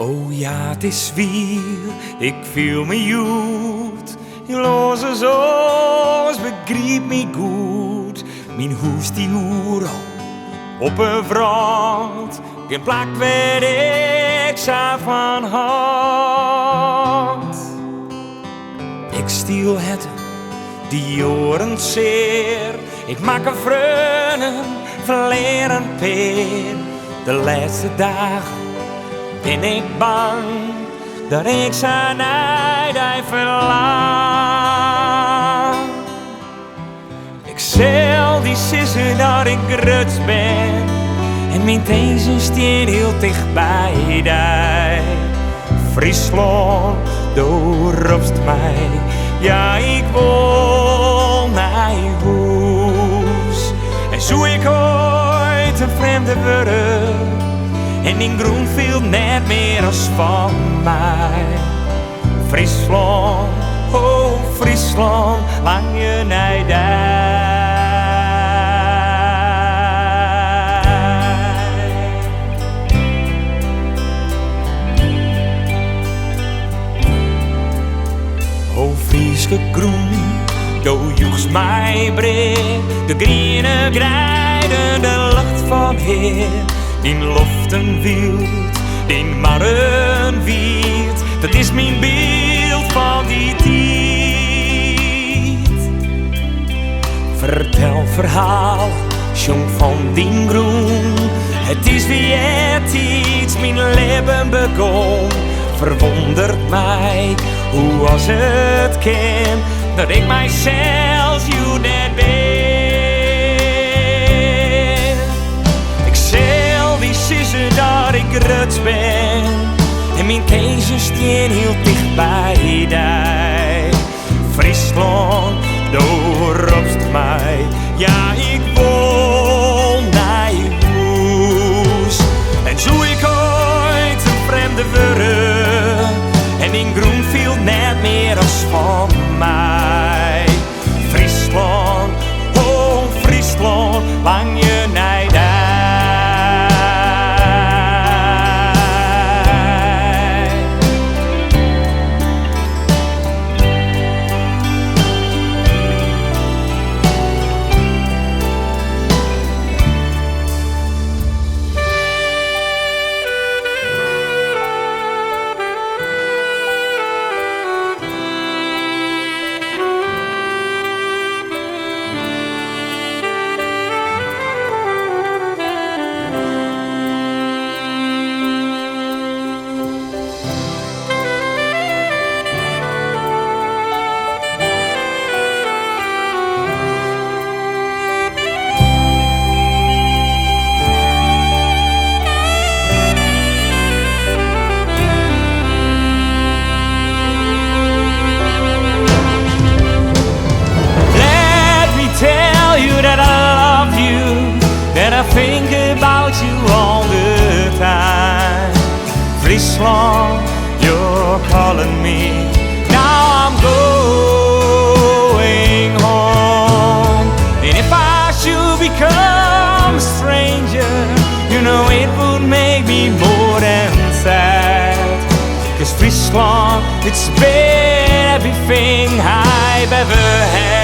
Oh ja, het is weer, ik voel me goed. Loze zoals begrijp me goed. Mijn hoes die hoer op een vrot. Geen plak waar ik zo van had. Ik stiel het die oren zeer. Ik maak een vreugde, verleren peer. De laatste dagen ben ik bang dat ik zijn uit verlang. Ik zal die sissen dat ik gruts ben en mijn tezen staan heel dicht bij die. Friesland, doorroepst mij, ja ik wil naar huis. En zo ik ooit een vreemde worden en in groen viel net meer als van mij. Friesland, oh Friesland, lang je naar daar. Oh Frieske groen, doe joegs mij breed, de groene grijden, de lucht van Heer. Die loften wild, die marren wild, dat is mijn beeld van die tijd. Vertel verhaal, jong van die groen, het is wie het iets mijn leven begon. Verwondert mij, hoe als het kan, dat ik mijzelf you net ben. Dat ik ruts ben en mijn kezen staan heel dicht bij die. Friesland, doorroepst mij, ja ik wil naar huis. En zo ik ooit een vreemde worden en in groen viel net meer als van mij. Friesland, oh Friesland, lang je naar daar. I think about you all the time. Friesland, you're calling me. Now I'm going home. And if I should become a stranger, you know it would make me more than sad. 'Cause Friesland, it's been everything I've ever had.